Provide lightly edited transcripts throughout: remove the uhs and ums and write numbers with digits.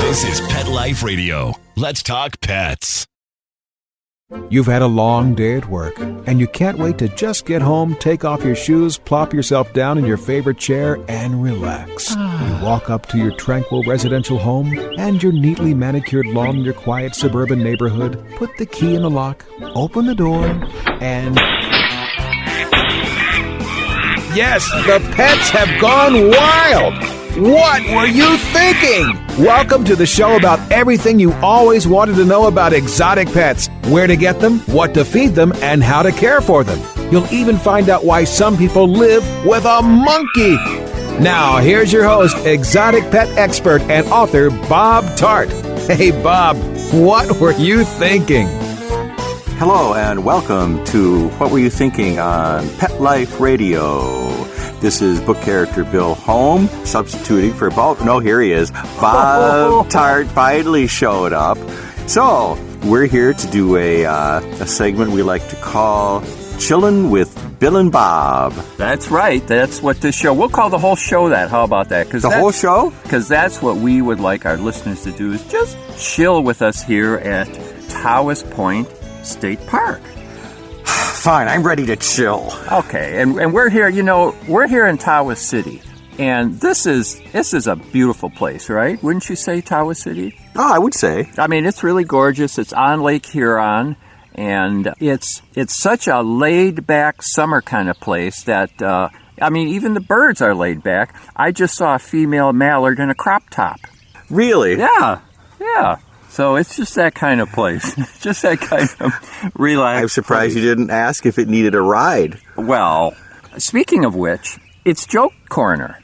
This is Pet Life Radio. Let's talk pets. You've had a long day at work, and you can't wait to just get home, take off your shoes, plop yourself down in your favorite chair, and relax. You walk up to your tranquil residential home and your neatly manicured lawn in your quiet suburban neighborhood, put the key in the lock, open the door, and... Yes, the pets have gone wild! What were you thinking? Welcome to the show about everything you always wanted to know about exotic pets, where to get them, what to feed them, and how to care for them. You'll even find out why some people live with a monkey. Now, here's your host, exotic pet expert and author Bob Tart. Hey, Bob, what were you thinking? Hello, and welcome to What Were You Thinking on Pet Life Radio. This is book character Bill Holm, substituting for Bob. No, here he is. Bob Tart finally showed up. So, we're here to do a segment we like to call Chillin' with Bill and Bob. That's right. That's what this show... We'll call the whole show that. How about that? The whole show? Because that's what we would like our listeners to do, is just chill with us here at Tawas Point State Park. Fine, I'm ready to chill. Okay, and we're here, we're here in Tawas City. And this is a beautiful place, right? Wouldn't you say, Tawas City? Oh, I would say. I mean, it's really gorgeous. It's on Lake Huron, and it's such a laid-back summer kind of place that, even the birds are laid back. I just saw a female mallard in a crop top. Really? Yeah. So it's just that kind of place. Just that kind of relaxed I'm surprised place. You didn't ask if it needed a ride. Well, speaking of which, it's Joke Corner.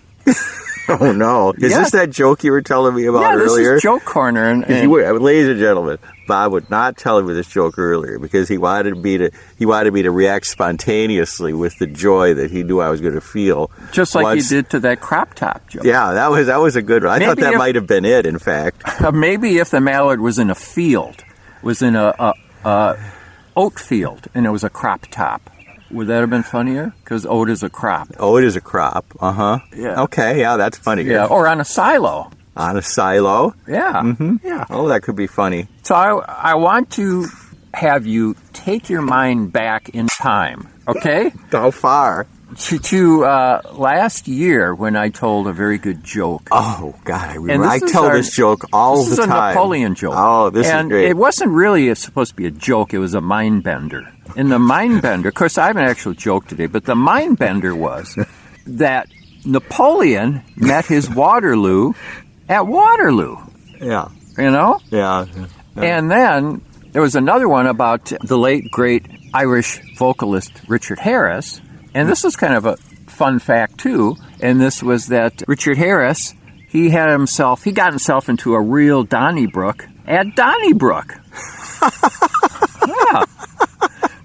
Oh, no. Is this that joke you were telling me about earlier? Yeah, this is Joke Corner. And ladies and gentlemen, Bob would not tell me this joke earlier because he wanted me to react spontaneously with the joy that he knew I was going to feel. Just like he did to that crop top joke. Yeah, that was a good one. I thought that might have been it, in fact. Maybe if the mallard was in a field, was in a oat field, and it was a crop top. Would that have been funnier? Because oat is a crop. Oat is a crop. Uh-huh. Yeah. Okay, yeah, that's funnier. Yeah, or on a silo. On a silo? Yeah. Mm-hmm. Yeah. Oh, that could be funny. So I want to have you take your mind back in time, okay? How far? To last year when I told a very good joke. Oh, God, I remember. I tell this joke all the time. This is a Napoleon joke. Oh, this is great. And it wasn't really supposed to be a joke. It was a mind bender. And the mind bender, of course, I have an actual joke today, but the mind bender was that Napoleon met his Waterloo at Waterloo. Yeah. You know? Yeah. And then there was another one about the late, great Irish vocalist Richard Harris. And this is kind of a fun fact, too. And this was that Richard Harris, he got himself into a real Donnybrook at Donnybrook. Yeah.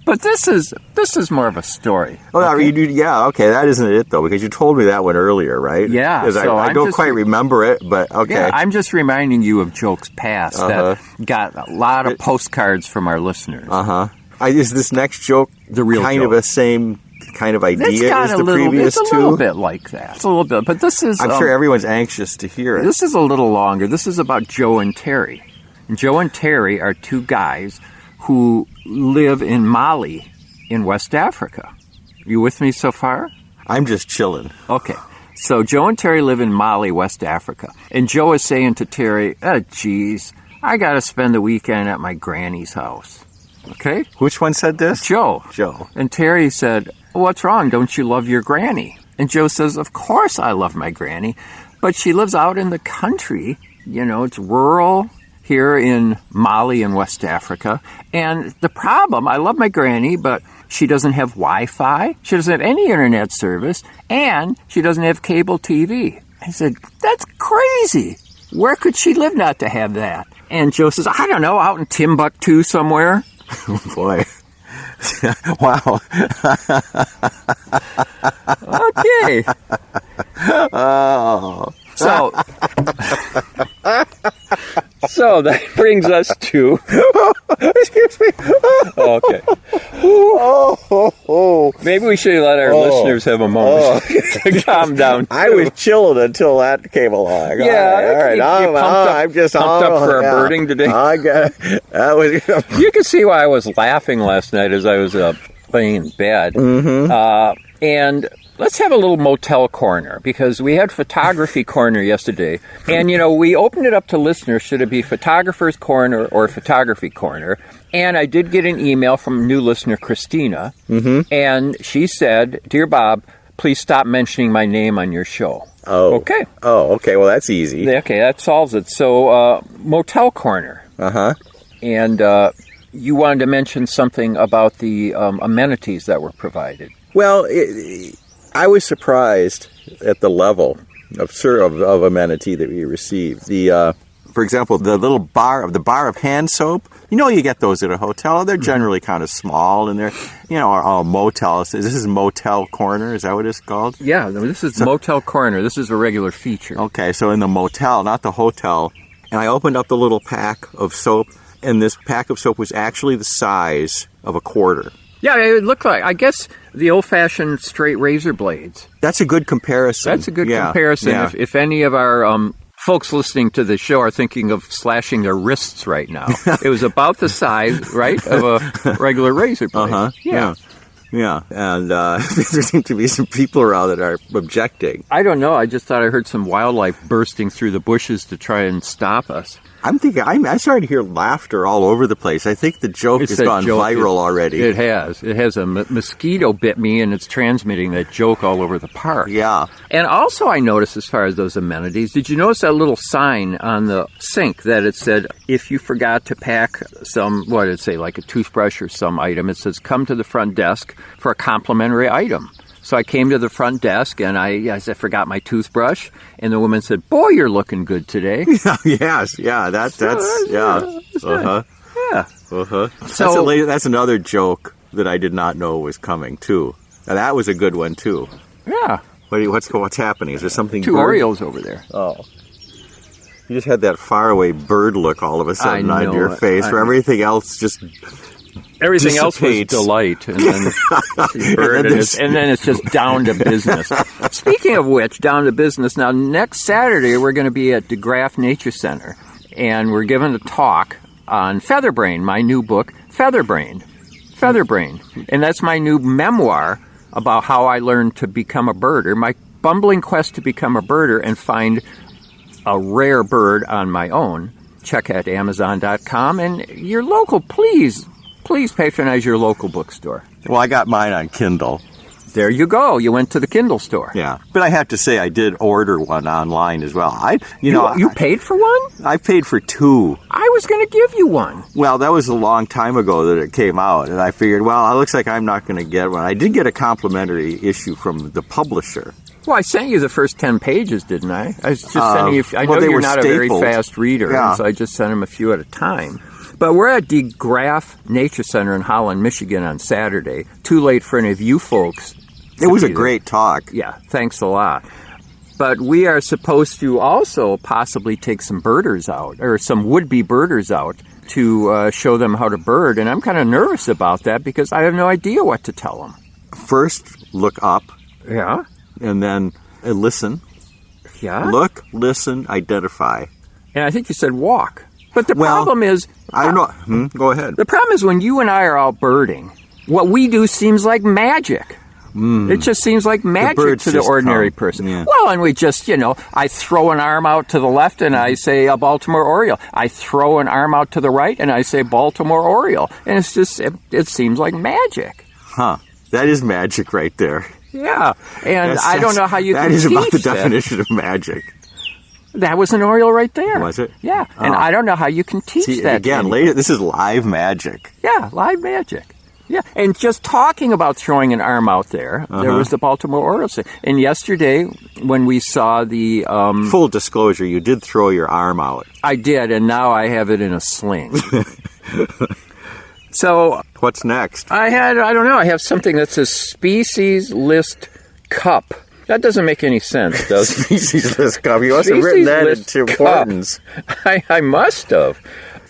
But this is more of a story. Oh, okay? Okay, that isn't it, though, because you told me that one earlier, right? Yeah. Because I don't quite remember it, but okay. Yeah, I'm just reminding you of jokes past that got a lot of postcards from our listeners. Uh-huh. Is this next joke the real kind joke? of the same kind of idea as the previous two? It's a little bit like that. It's a little bit, but this is... I'm sure everyone's anxious to hear it. This is a little longer. This is about Joe and Terry. And Joe and Terry are two guys who live in Mali in West Africa. You with me so far? I'm just chilling. Okay. So Joe and Terry live in Mali, West Africa. And Joe is saying to Terry, geez, I got to spend the weekend at my granny's house. Okay? Which one said this? Joe. Joe. And Terry said, what's wrong? Don't you love your granny? And Joe says, of course I love my granny, but she lives out in the country. You know, it's rural here in Mali in West Africa. And the problem, I love my granny, but she doesn't have Wi-Fi. She doesn't have any internet service. And she doesn't have cable TV. I said, that's crazy. Where could she live not to have that? And Joe says, I don't know, out in Timbuktu somewhere. Oh, boy. Wow. Okay. Oh. So that brings us to... Excuse me. Okay. Maybe we should let our listeners have a moment to calm down. I was chilling until that came along. Yeah, all right. I'm just pumped up for our birding today. You can see why I was laughing last night as I was laying in bed. Mm-hmm. And let's have a little motel corner, because we had photography corner yesterday. And, we opened it up to listeners. Should it be photographer's corner or photography corner? And I did get an email from new listener, Christina. Mm-hmm. And she said, "Dear Bob, please stop mentioning my name on your show." Oh. Okay. Oh, okay. Well, that's easy. Okay, that solves it. So, motel corner. Uh-huh. And you wanted to mention something about the amenities that were provided. Well, I was surprised at the level of amenity that we received. For example, the little bar of hand soap. You get those at a hotel. They're generally kind of small, and they're, a motel. This is motel corner. Is that what it's called? Yeah, this is motel corner. This is a regular feature. Okay, so in the motel, not the hotel. And I opened up the little pack of soap, and this pack of soap was actually the size of a quarter. Yeah, it looked like, I guess, the old-fashioned straight razor blades. That's a good comparison. That's a good comparison. Yeah. If any of our folks listening to the show are thinking of slashing their wrists right now, it was about the size, right, of a regular razor blade. Uh-huh. Yeah. And there seem to be some people around that are objecting. I don't know. I just thought I heard some wildlife bursting through the bushes to try and stop us. I'm starting to hear laughter all over the place. I think the joke has gone viral already. It has. It has. A mosquito bit me, and it's transmitting that joke all over the park. Yeah. And also I noticed, as far as those amenities, did you notice that little sign on the sink that it said, if you forgot to pack some, what did it say, like a toothbrush or some item, it says, come to the front desk for a complimentary item. So I came to the front desk, and I forgot my toothbrush, and the woman said, "Boy, you're looking good today." Yes, yeah, that's yeah. Uh-huh. Yeah. Uh-huh. So that's another joke that I did not know was coming, too. Now, that was a good one, too. Yeah. What's happening? Is there something? Two Orioles over there. Oh. You just had that faraway bird look all of a sudden on your face, where everything else just... Everything else was delight, and then and then it's just down to business. Speaking of which, down to business. Now, next Saturday, we're going to be at DeGraff Nature Center, and we're giving a talk on Featherbrain, my new book, Featherbrain. And that's my new memoir about how I learned to become a birder, my bumbling quest to become a birder and find a rare bird on my own. Check out Amazon.com, and your local, please patronize your local bookstore. Well, I got mine on Kindle. There you go. You went to the Kindle store. Yeah. But I have to say, I did order one online as well. You paid for one? I paid for two. I was going to give you one. Well, that was a long time ago that it came out, and I figured, well, it looks like I'm not going to get one. I did get a complimentary issue from the publisher. Well, I sent you the first 10 pages, didn't I? I was just sending you... I know you're not a very fast reader, so I just sent them a few at a time. But we're at DeGraff Nature Center in Holland, Michigan on Saturday. Too late for any of you folks. It was a great talk. Yeah, thanks a lot. But we are supposed to also possibly take some birders out, or some would-be birders out, to show them how to bird. And I'm kind of nervous about that because I have no idea what to tell them. First, look up. Yeah. And then listen. Yeah. Look, listen, identify. And I think you said walk. But the problem is... I don't know. Go ahead. The problem is when you and I are out birding, what we do seems like magic. It just seems like magic to the ordinary person. Yeah. Well, and we just, I throw an arm out to the left and I say a Baltimore Oriole. I throw an arm out to the right and I say Baltimore Oriole. And it's just, it seems like magic. Huh. That is magic right there. Yeah. And I don't know how you can teach that. That is about the definition of magic. That was an Oriole right there. Was it? Yeah. And I don't know how you can teach that. Again, later, this is live magic. Yeah, live magic. Yeah, and just talking about throwing an arm out there, there was the Baltimore Orioles. And yesterday, when we saw the... Full disclosure, you did throw your arm out. I did, and now I have it in a sling. So... What's next? I don't know, I have something that says Species List Cup. That doesn't make any sense, does it? Species List Cup. You must have written that into importance. I must have.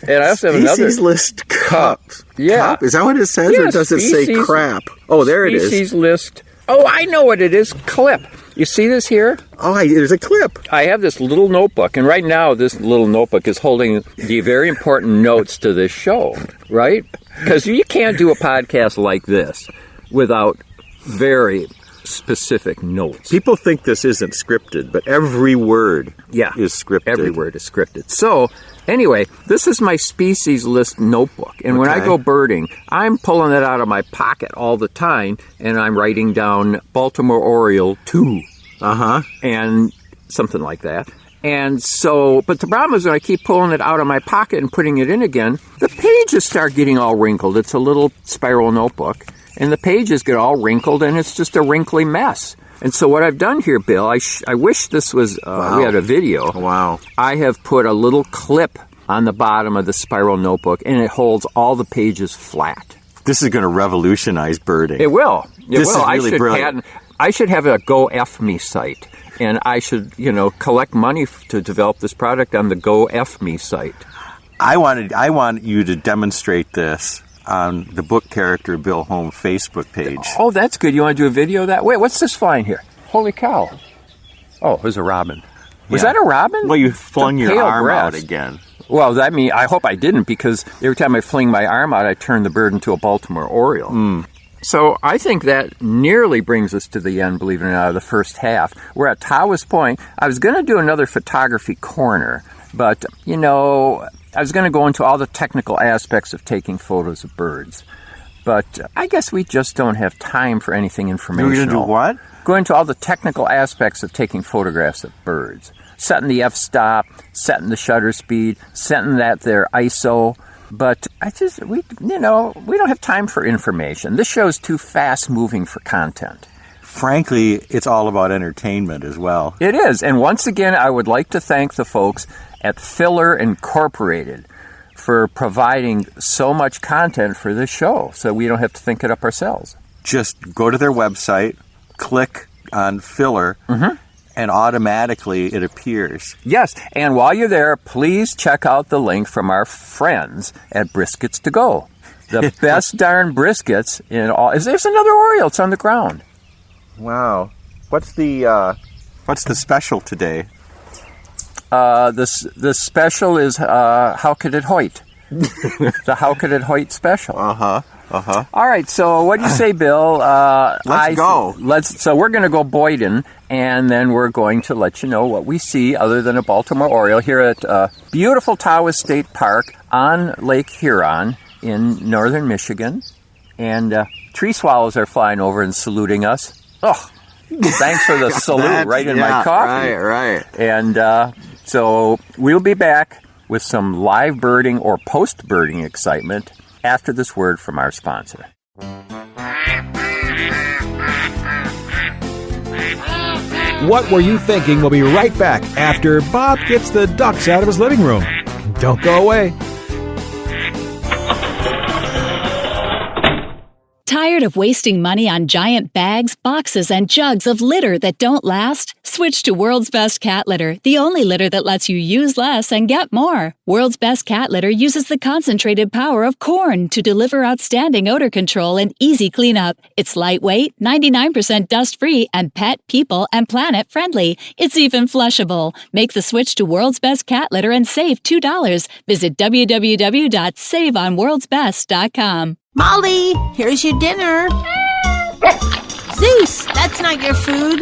And I also have Species another list cup. Yeah. Cup? Is that what it says, Yeah, or does it say species- crap? Oh, there it is. Species list. Oh, I know what it is. Clip. You see this here? Oh, there's a clip. I have this little notebook, and right now this little notebook is holding the very important notes to this show, right? Because you can't do a podcast like this without very specific notes. People think this isn't scripted, but every word is scripted. Every word is scripted. So, anyway, this is my species list notebook. And when I Okay. go birding, I'm pulling it out of my pocket all the time, and I'm writing down Baltimore Oriole 2. And something like that. And so, but the problem is when I keep pulling it out of my pocket and putting it in again, the pages start getting all wrinkled. It's a little spiral notebook. And the pages get all wrinkled, and it's just a wrinkly mess. And so what I've done here, Bill, I wish this was, we had a video. Wow. I have put a little clip on the bottom of the spiral notebook, and it holds all the pages flat. This is going to revolutionize birding. It will. It This will. is really brilliant. I should have a Go F Me site, and I should, collect money to develop this product on the Go F Me site. I want you to demonstrate this on the Book Character Bill Holm Facebook page. Oh, that's good. You want to do a video of that? Wait, what's this flying here? Holy cow. Oh, it was a robin. Was Yeah. that a robin? Well, you flung It's a your pale arm out breast. again. Well, I hope I didn't, because every time I fling my arm out, I turn the bird into a Baltimore Oriole. So I think that nearly brings us to the end, believe it or not, of the first half. We're at Tawas Point. I was going to do another photography corner, but, I was going to go into all the technical aspects of taking photos of birds. But I guess we just don't have time for anything informational. You're going to do what? Go into all the technical aspects of taking photographs of birds. Setting the f-stop, setting the shutter speed, setting that their ISO. But we don't have time for information. This show is too fast-moving for content. Frankly, it's all about entertainment as well. It is. And once again, I would like to thank the folks at Filler Incorporated for providing so much content for this show, so we don't have to think it up ourselves. Just go to their website, click on Filler, and automatically it appears. Yes, and while you're there, please check out the link from our friends at Briskets to Go. The best darn briskets in all. There's another Oriole. It's on the ground. Wow. What's the special today? The special is How Could It Hoyt? The How Could It Hoyt special. All right, so what do you say, Bill? Let's go. So we're going to go Boyden, and then we're going to let you know what we see other than a Baltimore Oriole here at beautiful Tawas State Park on Lake Huron in northern Michigan. And tree swallows are flying over and saluting us. Oh, thanks for the salute right in my coffee. Right. And so we'll be back with some live birding or post-birding excitement after this word from our sponsor. What Were You Thinking? We'll be right back after Bob gets the ducks out of his living room. Don't go away. Tired of wasting money on giant bags, boxes, and jugs of litter that don't last? Switch to World's Best Cat Litter, the only litter that lets you use less and get more. World's Best Cat Litter uses the concentrated power of corn to deliver outstanding odor control and easy cleanup. It's lightweight, 99% dust-free, and pet, people, and planet friendly. It's even flushable. Make the switch to World's Best Cat Litter and save $2. Visit www.saveonworldsbest.com. Molly, here's your dinner. Zeus, that's not your food.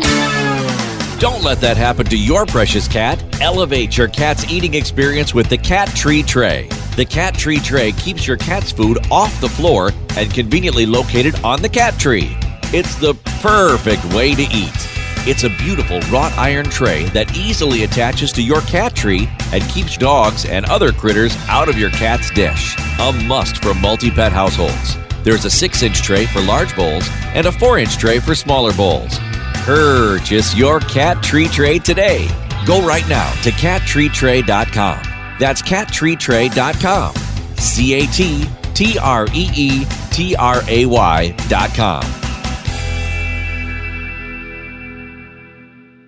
Don't let that happen to your precious cat. Elevate your cat's eating experience with the Cat Tree Tray. The Cat Tree Tray keeps your cat's food off the floor and conveniently located on the cat tree. It's the perfect way to eat. It's a beautiful wrought iron tray that easily attaches to your cat tree and keeps dogs and other critters out of your cat's dish. A must for multi-pet households. There's a 6-inch tray for large bowls and a 4-inch tray for smaller bowls. Purchase your Cat Tree Tray today. Go right now to cattreetray.com. That's cattreetray.com. CATTREETRAY.com.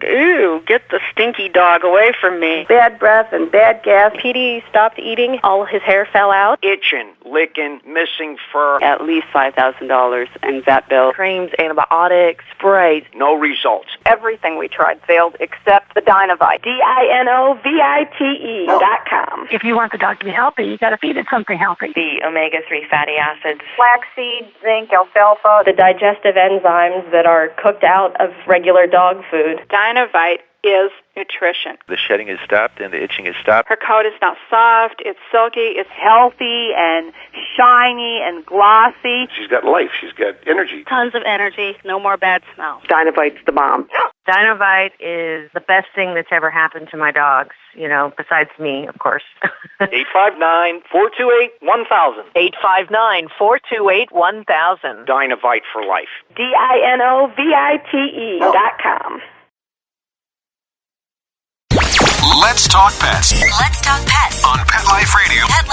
Ooh, get the stinky dog away from me. Bad breath and bad gas. Petey stopped eating. All his hair fell out. Itching, licking, missing fur. At least $5,000 in vet bill. Creams, antibiotics, sprays. No results. Everything we tried failed except the Dinovite. DINOVITE.com. If you want the dog to be healthy, you got to feed it something healthy. The omega-3 fatty acids. Flaxseed, zinc, alfalfa. The digestive enzymes that are cooked out of regular dog food. Dinovite is nutrition. The shedding is stopped and the itching is stopped. Her coat is now soft, it's silky, it's healthy and shiny and glossy. She's got life, she's got energy. Tons of energy, no more bad smells. Dinovite's the bomb. Dinovite is the best thing that's ever happened to my dogs, besides me, of course. 859-428-1000. 859-428-1000. Dinovite for life. DINOVITE.com. Let's talk pets. Let's talk pets On Pet Life Radio. Pet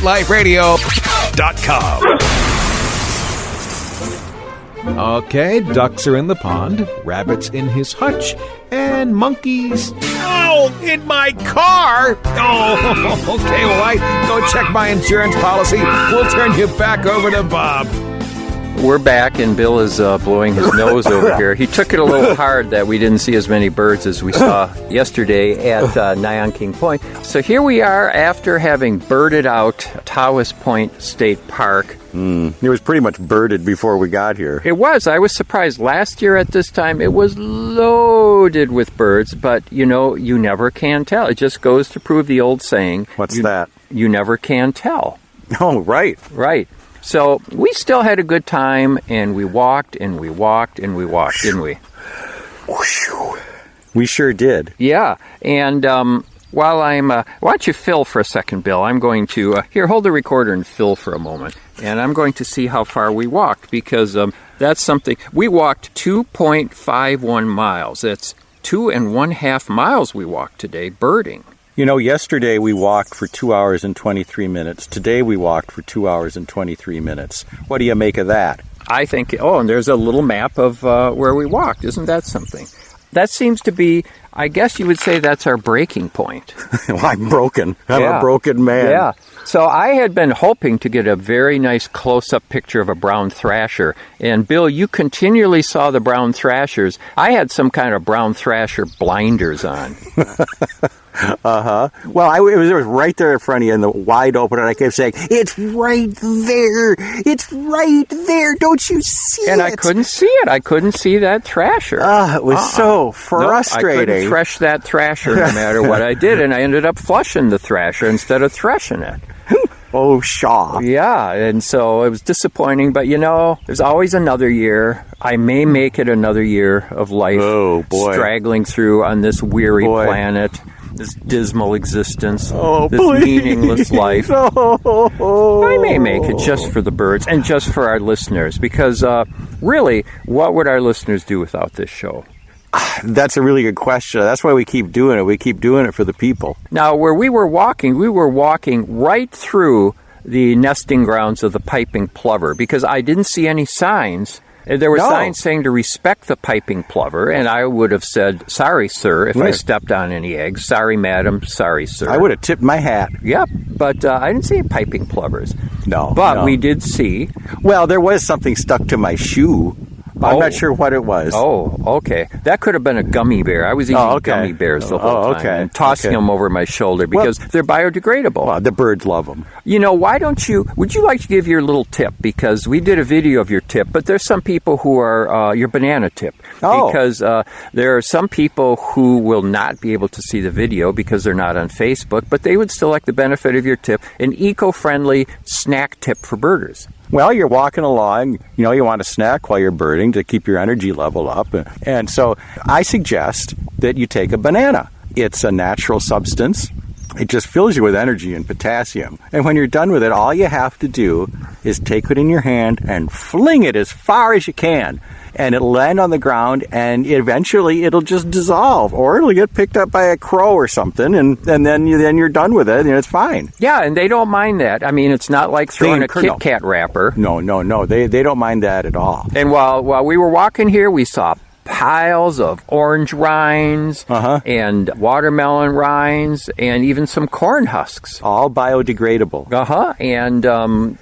Life Radio. PetLifeRadio.com. Okay, ducks are in the pond, rabbits in his hutch, and monkeys... Oh, in my car! Oh, okay, well, I go check my insurance policy. We'll turn you back over to Bob. We're back, and Bill is blowing his nose over here. He took it a little hard that we didn't see as many birds as we saw yesterday at Nyan King Point. So here we are after having birded out Tawas Point State Park. It was pretty much birded before we got here. It was. I was surprised. Last year at this time, it was loaded with birds, but, you never can tell. It just goes to prove the old saying. What's that? You never can tell. Oh, right. Right. So we still had a good time, and we walked, and we walked, and we walked, didn't we? We sure did. Yeah, and while I'm... why don't you fill for a second, Bill? I'm going to... here, hold the recorder and fill for a moment. And I'm going to see how far we walked, because that's something... We walked 2.51 miles. That's 2.5 miles we walked today, birding. Yesterday we walked for 2 hours and 23 minutes. Today we walked for 2 hours and 23 minutes. What do you make of that? I think, and there's a little map of where we walked. Isn't that something? That seems to be, I guess you would say that's our breaking point. Well, I'm broken. I'm a broken man. Yeah. So I had been hoping to get a very nice close-up picture of a brown thrasher. And, Bill, you continually saw the brown thrashers. I had some kind of brown thrasher blinders on. Well, it was right there in front of you in the wide open, and I kept saying, "It's right there! It's right there! Don't you see it?" And I couldn't see it. I couldn't see that thrasher. It was so frustrating. I couldn't thresh that thrasher no matter what I did, and I ended up flushing the thrasher instead of threshing it. Oh, Shaw. Yeah, and so it was disappointing, but there's always another year. I may make it another year of life straggling through on this weary planet, this dismal existence, this meaningless life. I may make it just for the birds and just for our listeners, because really, what would our listeners do without this show? That's a really good question. That's why we keep doing it. We keep doing it for the people. Now, where we were walking right through the nesting grounds of the piping plover, because I didn't see any signs. There were signs saying to respect the piping plover, and I would have said, "Sorry, sir, if I stepped on any eggs. Sorry, madam. Sorry, sir." I would have tipped my hat. Yep, but I didn't see any piping plovers. No. But we did see... Well, there was something stuck to my shoe. I'm not sure what it was. Oh, okay. That could have been a gummy bear. I was eating gummy bears the whole time and tossing them over my shoulder because they're biodegradable. Well, the birds love them. Would you like to give your little tip? Because we did a video of your tip, but there's some people who are your banana tip. Because there are some people who will not be able to see the video because they're not on Facebook, but they would still like the benefit of your tip, an eco-friendly snack tip for birders. Well, you're walking along, you want a snack while you're birding to keep your energy level up. And so I suggest that you take a banana. It's a natural substance. It just fills you with energy and potassium. And when you're done with it, all you have to do is take it in your hand and fling it as far as you can. And it'll land on the ground, and eventually it'll just dissolve, or it'll get picked up by a crow or something, and then you're done with it, and it's fine. Yeah, and they don't mind that. I mean, it's not like throwing a Kit Kat wrapper. No, they don't mind that at all. And while we were walking here, we saw piles of orange rinds and watermelon rinds and even some corn husks. All biodegradable. And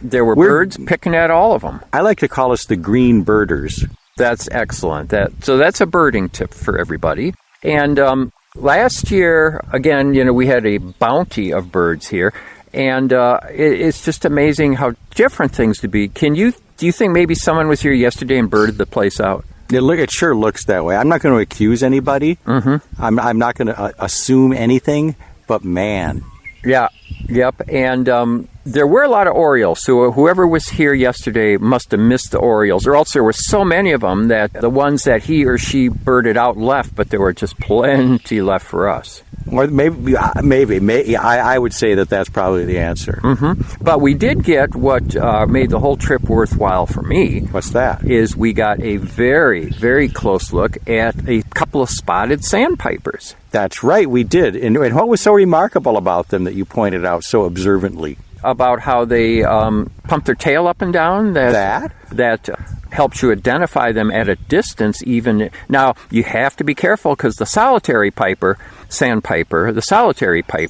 there were birds picking at all of them. I like to call us the green birders. That's excellent. So that's a birding tip for everybody. And last year, again, we had a bounty of birds here. And it's just amazing how different things to be. Do you think maybe someone was here yesterday and birded the place out? It sure looks that way. I'm not going to accuse anybody. Mm-hmm. I'm not going to assume anything, but man. Yeah, yep. And there were a lot of orioles, so whoever was here yesterday must have missed the orioles, or else there were so many of them that the ones that he or she birded out left, but there were just plenty left for us. Or maybe I would say that's probably the answer. Mm-hmm. But we did get what made the whole trip worthwhile for me. What's that? Is we got a very, very close look at a couple of spotted sandpipers. That's right, we did. And what was so remarkable about them that you pointed out so observantly? About how they pump their tail up and down. That helps you identify them at a distance even. Now, you have to be careful because the solitary sandpiper,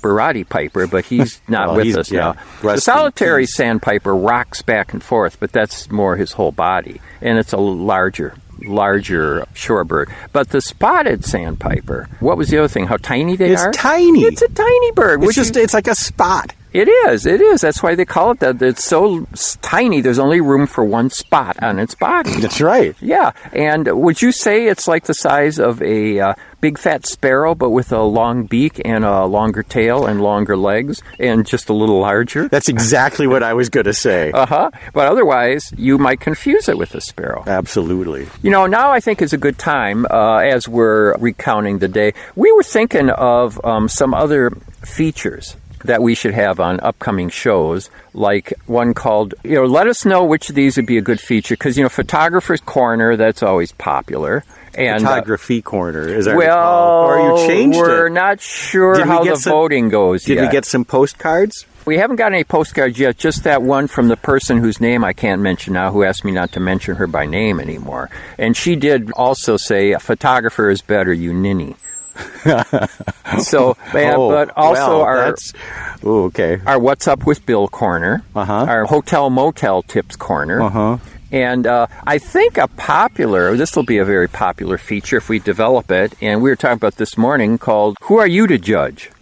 Roddy Piper, but he's not with us now. The solitary sandpiper rocks back and forth, but that's more his whole body, and it's a larger shorebird. But the spotted sandpiper, what was the other thing? How tiny they are? It's tiny. It's a tiny bird. It's like a spot. It is. That's why they call it that. It's so tiny, there's only room for one spot on its body. That's right. Yeah. And would you say it's like the size of a big fat sparrow, but with a long beak and a longer tail and longer legs and just a little larger? That's exactly what I was going to say. But otherwise, you might confuse it with a sparrow. Absolutely. Now I think is a good time, as we're recounting the day. We were thinking of some other features that we should have on upcoming shows, like one called, let us know which of these would be a good feature, because, Photographer's Corner, that's always popular. And Photography Corner, is that well, or you changed we're not sure how the voting goes yet. Did we get some postcards? We haven't got any postcards yet, just that one from the person whose name I can't mention now, who asked me not to mention her by name anymore. And she did also say, a photographer is better, you ninny. But also our What's Up with Bill corner, our Hotel Motel Tips corner, and I think this will be a very popular feature if we develop it, and we were talking about this morning, called Who Are You to Judge?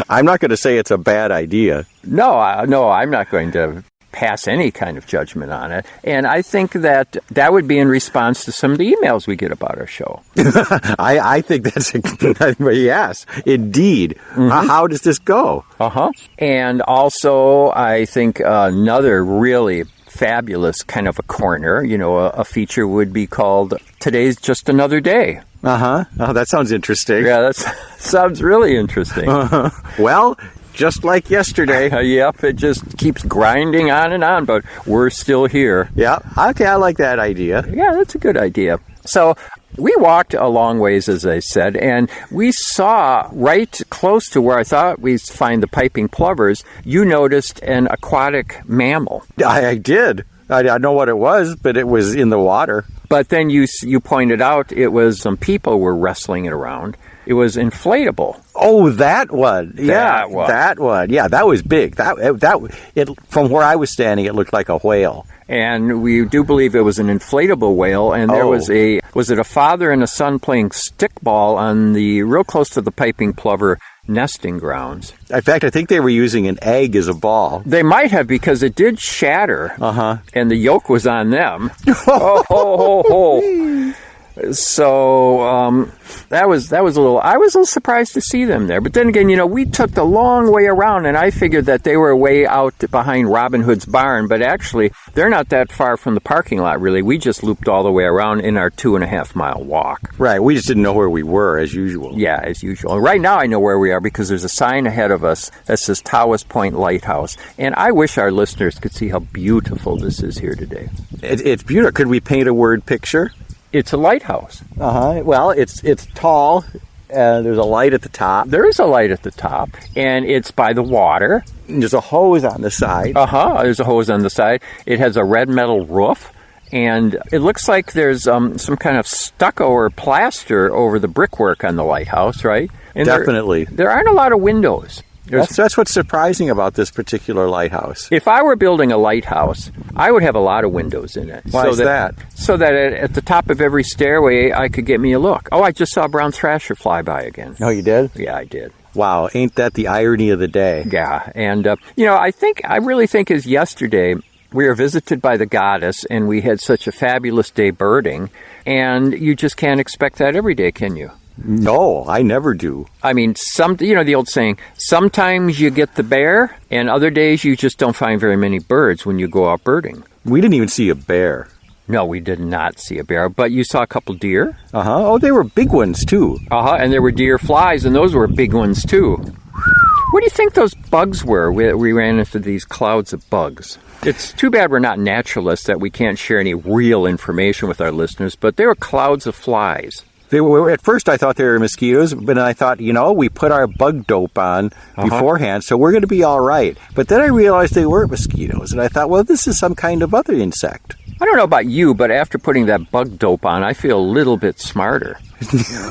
I'm not going to say it's a bad idea. No, I'm not going to pass any kind of judgment on it. And I think that would be in response to some of the emails we get about our show. I think that's yes, indeed. Mm-hmm. How does this go? And also, I think another really fabulous kind of a corner, a feature would be called Today's Just Another Day. Oh, that sounds interesting. Yeah, that sounds really interesting. Well, just like yesterday. Yep, it just keeps grinding on and on, but we're still here. Yeah, okay, I like that idea. Yeah, that's a good idea. So we walked a long ways, as I said, and we saw right close to where I thought we'd find the piping plovers, you noticed an aquatic mammal. I did. I don't know what it was, but it was in the water. But then you pointed out it was some people were wrestling it around. It was inflatable. Oh, that one. That one. Yeah, that was big. From where I was standing, it looked like a whale. And we do believe it was an inflatable whale, and there was it a father and a son playing stickball on real close to the piping plover nesting grounds. In fact, I think they were using an egg as a ball. They might have, because it did shatter, and the yolk was on them. So that was a little. I was a little surprised to see them there. But then again, we took the long way around, and I figured that they were way out behind Robin Hood's barn. But actually, they're not that far from the parking lot. Really, we just looped all the way around in our 2.5 mile walk. Right. We just didn't know where we were, as usual. Yeah, as usual. And right now, I know where we are because there's a sign ahead of us that says Tawas Point Lighthouse, and I wish our listeners could see how beautiful this is here today. It's beautiful. Could we paint a word picture? It's a lighthouse. Well, it's tall. There's a light at the top. There is a light at the top, and it's by the water. And there's a hose on the side. There's a hose on the side. It has a red metal roof, and it looks like there's some kind of stucco or plaster over the brickwork on the lighthouse, right? And Definitely. There aren't a lot of windows. That's what's surprising about this particular lighthouse. If I were building a lighthouse, I would have a lot of windows in it. Why is that? So that at the top of every stairway, I could get me a look. Oh, I just saw a brown thrasher fly by again. Oh, you did? Yeah, I did. Wow, ain't that the irony of the day? Yeah, and, I really think as yesterday, we were visited by the goddess, and we had such a fabulous day birding, and you just can't expect that every day, can you? No, I never do. I mean, the old saying, sometimes you get the bear, and other days you just don't find very many birds when you go out birding. We didn't even see a bear. No, we did not see a bear, but you saw a couple deer. Uh-huh. Oh, they were big ones, too. Uh-huh, and there were deer flies, and those were big ones, too. What do you think those bugs were? We ran into these clouds of bugs. It's too bad we're not naturalists, that we can't share any real information with our listeners, but they were clouds of flies. They were, at first I thought they were mosquitoes, but then I thought, we put our bug dope on beforehand, so we're going to be all right. But then I realized they weren't mosquitoes, and I thought, well, this is some kind of other insect. I don't know about you, but after putting that bug dope on, I feel a little bit smarter.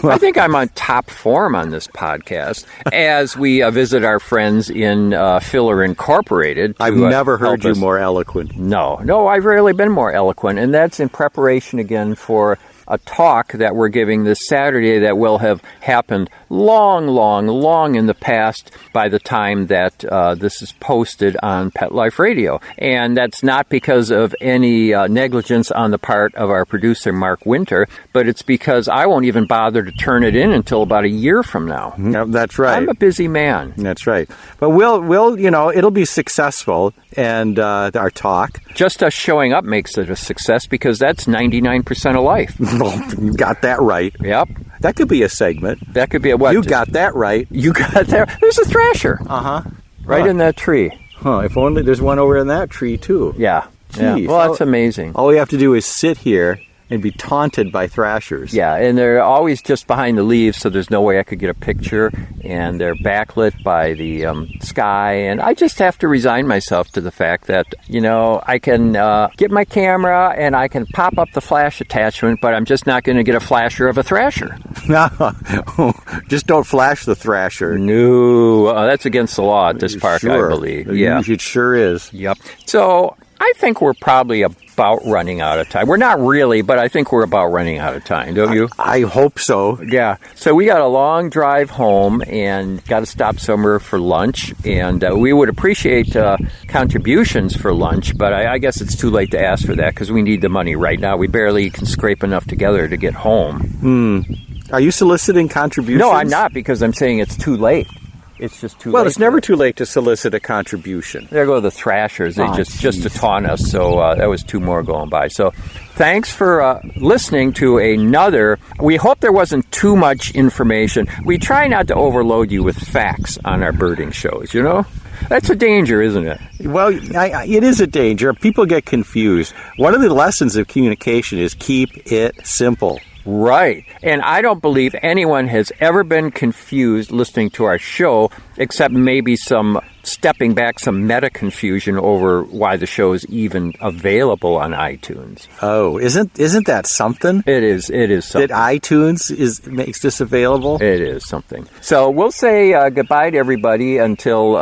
I think I'm on top form on this podcast as we visit our friends in Filler Incorporated. I've never heard you more eloquent. No, I've rarely been more eloquent, and that's in preparation again for a talk that we're giving this Saturday that will have happened long in the past by the time that this is posted on Pet Life Radio. And that's not because of any negligence on the part of our producer, Mark Winter, but it's because I won't even bother to turn it in until about a year from now. Yep, that's right. I'm a busy man. That's right. But we'll it'll be successful, and our talk. Just us showing up makes it a success because that's 99% of life. You got that right. Yep. That could be a segment. That could be a what? You got that right. You got that. There's a thrasher. Uh-huh. Right in that tree. Huh. If only there's one over in that tree, too. Yeah. Jeez. Yeah. Well, that's amazing. All we have to do is sit here and be taunted by thrashers. Yeah, and they're always just behind the leaves, so there's no way I could get a picture, and they're backlit by the sky, and I just have to resign myself to the fact that, I can get my camera and I can pop up the flash attachment, but I'm just not going to get a flasher of a thrasher. Just don't flash the thrasher. No, that's against the law at this park, I believe. Yeah, it sure is. Yep. So I think we're probably about running out of time. We're not really, but I think we're about running out of time, don't you? I hope so. Yeah. So we got a long drive home and got to stop somewhere for lunch. And we would appreciate contributions for lunch, but I guess it's too late to ask for that because we need the money right now. We barely can scrape enough together to get home. Are you soliciting contributions? No, I'm not, because I'm saying it's too late. It's just too late. Well, it's never too late to solicit a contribution. There go the thrashers. They just to taunt us. So that was two more going by. So thanks for listening to another. We hope there wasn't too much information. We try not to overload you with facts on our birding shows, That's a danger, isn't it? Well, it is a danger. People get confused. One of the lessons of communication is keep it simple. Right. And I don't believe anyone has ever been confused listening to our show, except maybe some stepping back, some meta-confusion over why the show is even available on iTunes. Oh, isn't that something? It is something. That iTunes makes this available? It is something. So we'll say goodbye to everybody until,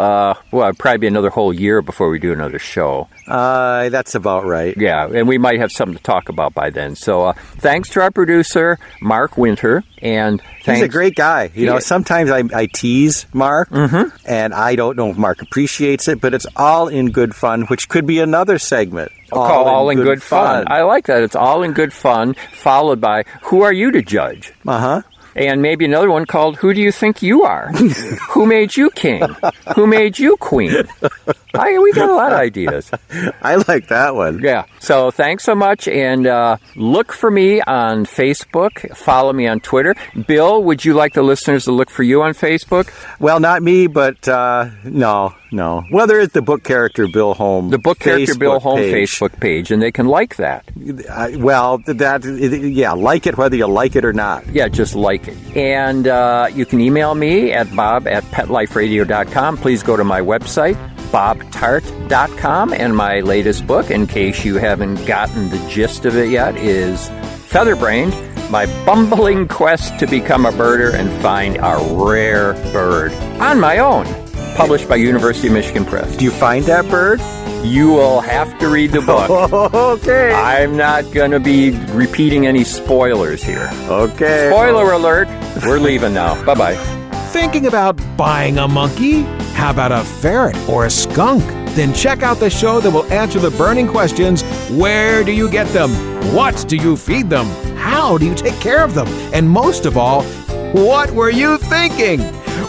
it'll probably be another whole year before we do another show. That's about right. Yeah, and we might have something to talk about by then. So thanks to our producer, Mark Winter, and he's a great guy. Sometimes I tease Mark, and I don't know if Mark appreciates it, but it's all in good fun, which could be another segment. All in good fun. I like that. It's all in good fun, followed by who are you to judge? Uh-huh. And maybe another one called Who Do You Think You Are? Who made you king? Who made you queen? We got a lot of ideas. I like that one. Yeah. So thanks so much. And look for me on Facebook. Follow me on Twitter. Bill, would you like the listeners to look for you on Facebook? Well, not me, but no. Well, there is the book character Bill Holm. The book character Bill Holm Facebook page, and they can like that. Like it whether you like it or not. Yeah, just like it. And you can email me at bob@petliferadio.com. Please go to my website, bobtart.com. And my latest book, in case you haven't gotten the gist of it yet, is Featherbrained, my bumbling quest to become a birder and find a rare bird on my own. Published by University of Michigan Press. Do you find that bird? You will have to read the book. Okay. I'm not going to be repeating any spoilers here. Okay. Spoiler alert. We're leaving now. Bye-bye. Thinking about buying a monkey? How about a ferret or a skunk? Then check out the show that will answer the burning questions. Where do you get them? What do you feed them? How do you take care of them? And most of all, what were you thinking?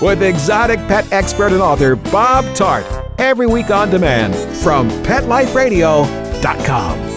With exotic pet expert and author Bob Tart. Every week on demand from PetLifeRadio.com.